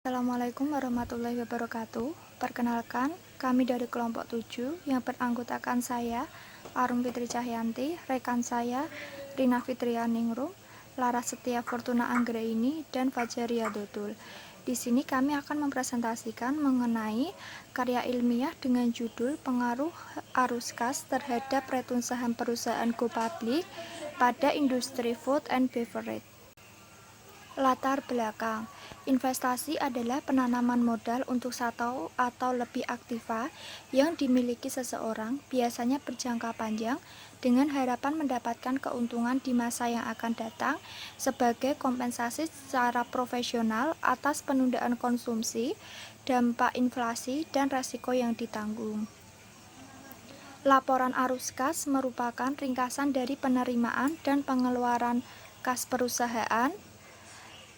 Assalamualaikum warahmatullahi wabarakatuh. Perkenalkan, kami dari kelompok 7 yang beranggotakan saya, Arum Fitri Cahyanti, rekan saya, Rina Fitrianingrum, Laras Setia Fortuna Anggraini, dan Fajaria Dotul. Di sini kami akan mempresentasikan mengenai karya ilmiah dengan judul Pengaruh Arus Kas terhadap return saham perusahaan Go Public pada industri food and beverage. Latar belakang. Investasi adalah penanaman modal untuk satu atau lebih aktiva yang dimiliki seseorang, biasanya berjangka panjang, dengan harapan mendapatkan keuntungan di masa yang akan datang sebagai kompensasi secara profesional atas penundaan konsumsi, dampak inflasi, dan resiko yang ditanggung. Laporan arus kas merupakan ringkasan dari penerimaan dan pengeluaran kas perusahaan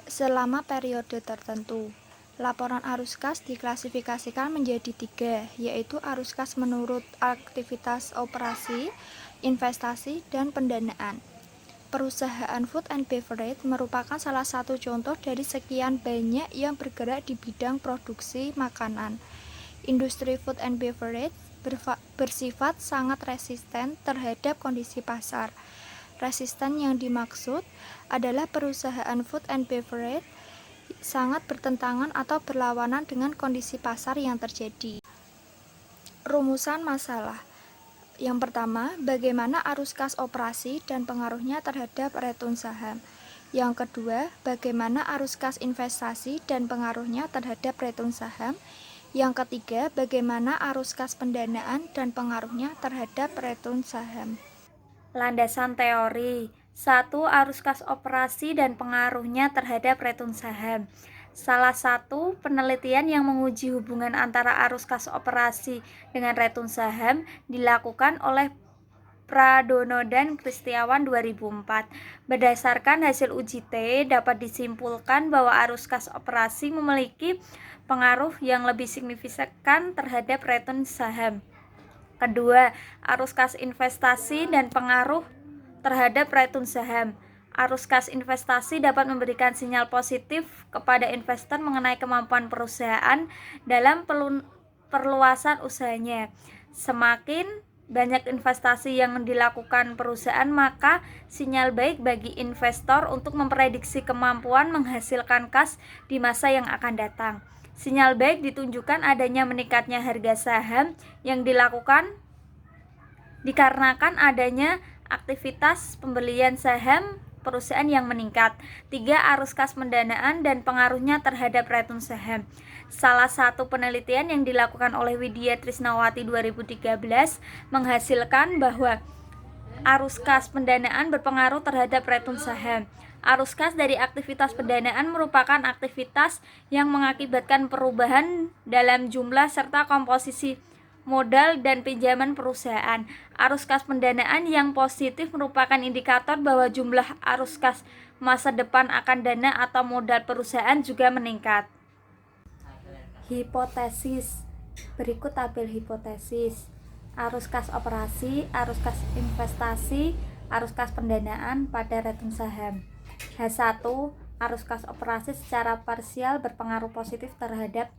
selama periode tertentu. Laporan arus kas diklasifikasikan menjadi 3, yaitu arus kas menurut aktivitas operasi, investasi, dan pendanaan. Perusahaan food and beverage merupakan salah satu contoh dari sekian banyak yang bergerak di bidang produksi makanan. Industri food and beverage bersifat sangat resisten terhadap kondisi pasar. Resisten yang dimaksud adalah perusahaan food and beverage sangat bertentangan atau berlawanan dengan kondisi pasar yang terjadi. Rumusan masalah. Yang pertama, bagaimana arus kas operasi dan pengaruhnya terhadap return saham. Yang kedua, bagaimana arus kas investasi dan pengaruhnya terhadap return saham. Yang ketiga, bagaimana arus kas pendanaan dan pengaruhnya terhadap return saham. Landasan teori. 1. Arus kas operasi dan pengaruhnya terhadap return saham. Salah satu penelitian yang menguji hubungan antara arus kas operasi dengan return saham dilakukan oleh Pradono dan Kristiawan 2004. Berdasarkan hasil uji T, dapat disimpulkan bahwa arus kas operasi memiliki pengaruh yang lebih signifikan terhadap return saham. Kedua, arus kas investasi dan pengaruh terhadap return saham. Arus kas investasi dapat memberikan sinyal positif kepada investor mengenai kemampuan perusahaan dalam perluasan usahanya. Semakin banyak investasi yang dilakukan perusahaan, maka sinyal baik bagi investor untuk memprediksi kemampuan menghasilkan kas di masa yang akan datang. Sinyal baik ditunjukkan adanya meningkatnya harga saham yang dilakukan dikarenakan adanya aktivitas pembelian saham perusahaan yang meningkat. 3. Arus kas pendanaan dan pengaruhnya terhadap return saham. Salah satu penelitian yang dilakukan oleh Widya Trisnawati 2013 menghasilkan bahwa arus kas pendanaan berpengaruh terhadap return saham. Arus kas dari aktivitas pendanaan merupakan aktivitas yang mengakibatkan perubahan dalam jumlah serta komposisi modal dan pinjaman perusahaan. Arus kas pendanaan yang positif merupakan indikator bahwa jumlah arus kas masa depan akan dana atau modal perusahaan juga meningkat. Hipotesis. Berikut tabel hipotesis. Arus kas operasi, arus kas investasi, arus kas pendanaan pada return saham. H1, arus kas operasi secara parsial berpengaruh positif terhadap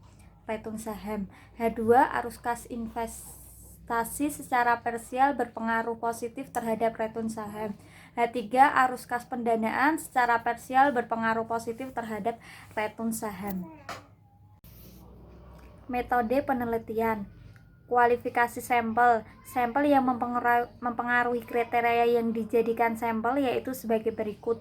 return saham. H2, arus kas investasi secara parsial berpengaruh positif terhadap return saham. H3, arus kas pendanaan secara parsial berpengaruh positif terhadap return saham. Metode penelitian. Kualifikasi sampel. Sampel yang mempengaruhi kriteria yang dijadikan sampel yaitu sebagai berikut.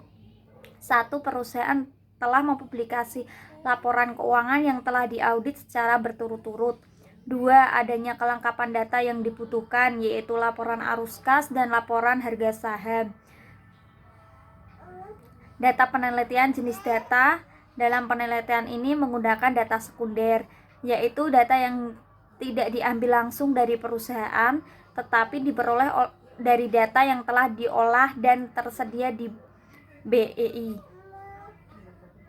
1. Perusahaan telah mempublikasi laporan keuangan yang telah diaudit secara berturut-turut. 2. Adanya kelengkapan data yang dibutuhkan yaitu laporan arus kas dan laporan harga saham. Data penelitian. Jenis data dalam penelitian ini menggunakan data sekunder, yaitu data yang tidak diambil langsung dari perusahaan tetapi diperoleh dari data yang telah diolah dan tersedia di BEI.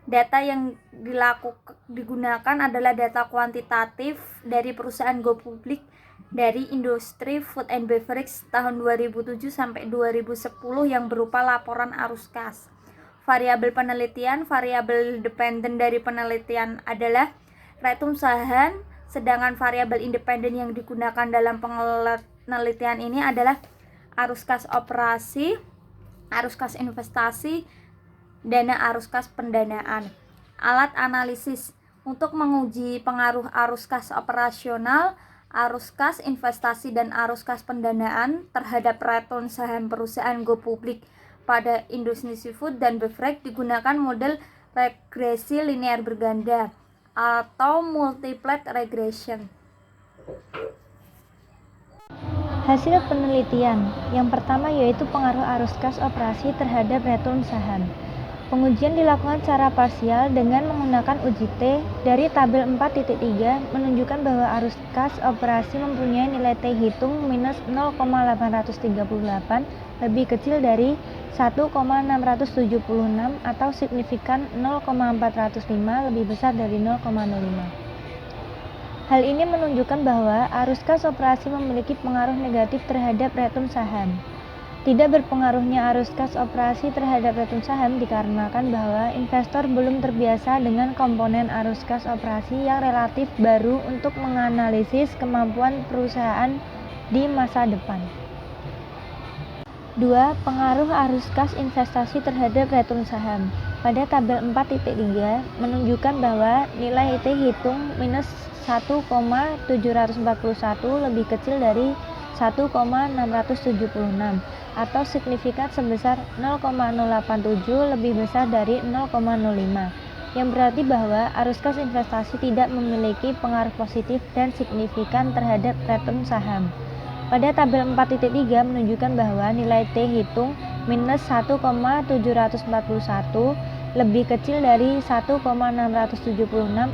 Data yang digunakan adalah data kuantitatif dari perusahaan Go Public dari industri food and beverage tahun 2007 sampai 2010 yang berupa laporan arus kas. Variabel penelitian, variabel dependen dari penelitian adalah retumsahan, sedangkan variabel independen yang digunakan dalam penelitian ini adalah arus kas operasi, arus kas investasi, dana arus kas pendanaan. Alat analisis untuk menguji pengaruh arus kas operasional, arus kas investasi, dan arus kas pendanaan terhadap return saham perusahaan go publik pada industri seafood dan beverage digunakan model regresi linear berganda atau multiplied regression. Hasil penelitian yang pertama yaitu pengaruh arus kas operasi terhadap return saham. Pengujian dilakukan secara parsial dengan menggunakan uji T dari tabel 4.3 menunjukkan bahwa arus kas operasi mempunyai nilai T hitung minus 0,838 lebih kecil dari 1,676 atau signifikan 0,405 lebih besar dari 0,05. Hal ini menunjukkan bahwa arus kas operasi memiliki pengaruh negatif terhadap return saham. Tidak berpengaruhnya arus kas operasi terhadap return saham dikarenakan bahwa investor belum terbiasa dengan komponen arus kas operasi yang relatif baru untuk menganalisis kemampuan perusahaan di masa depan. 2. Pengaruh arus kas investasi terhadap return saham. Pada tabel 4.3 menunjukkan bahwa nilai IT hitung minus 1,741 lebih kecil dari 1,676 atau signifikan sebesar 0,087 lebih besar dari 0,05, yang berarti bahwa arus kas investasi tidak memiliki pengaruh positif dan signifikan terhadap return saham. Pada tabel 4.3 menunjukkan bahwa nilai T hitung minus 1,741 lebih kecil dari 1,676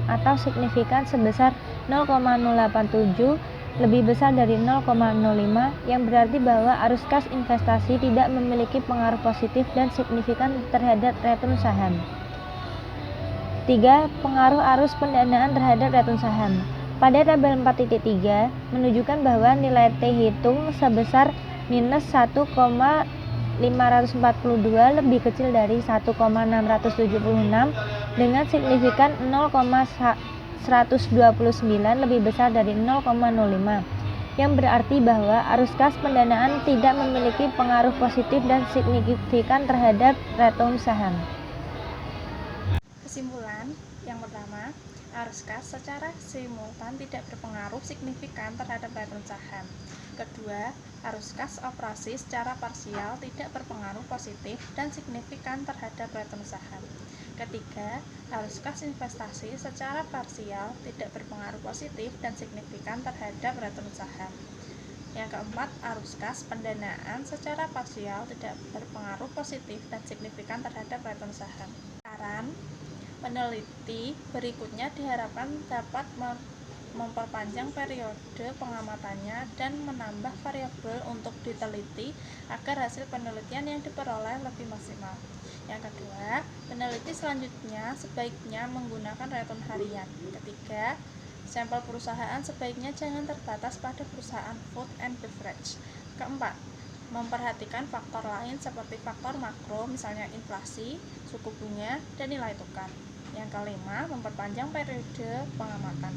atau signifikan sebesar 0,087 lebih besar dari 0,05, yang berarti bahwa arus kas investasi tidak memiliki pengaruh positif dan signifikan terhadap return saham. 3. Pengaruh arus pendanaan terhadap return saham. Pada tabel 4.3 menunjukkan bahwa nilai T hitung sebesar minus 1,542 lebih kecil dari 1,676 dengan signifikan 0,129 lebih besar dari 0,05, yang berarti bahwa arus kas pendanaan tidak memiliki pengaruh positif dan signifikan terhadap return saham. Kesimpulan yang pertama, arus kas secara simultan tidak berpengaruh signifikan terhadap return saham. Kedua, arus kas operasi secara parsial tidak berpengaruh positif dan signifikan terhadap return saham. Ketiga, arus kas investasi secara parsial tidak berpengaruh positif dan signifikan terhadap return saham. Yang keempat, arus kas pendanaan secara parsial tidak berpengaruh positif dan signifikan terhadap return saham. Saran peneliti berikutnya diharapkan dapat memperpanjang periode pengamatannya dan menambah variabel untuk diteliti agar hasil penelitian yang diperoleh lebih maksimal. Yang kedua, peneliti selanjutnya sebaiknya menggunakan return harian. Ketiga, sampel perusahaan sebaiknya jangan terbatas pada perusahaan food and beverage. Keempat, memperhatikan faktor lain seperti faktor makro, misalnya inflasi, suku bunga, dan nilai tukar. Yang kelima, memperpanjang periode pengamatan.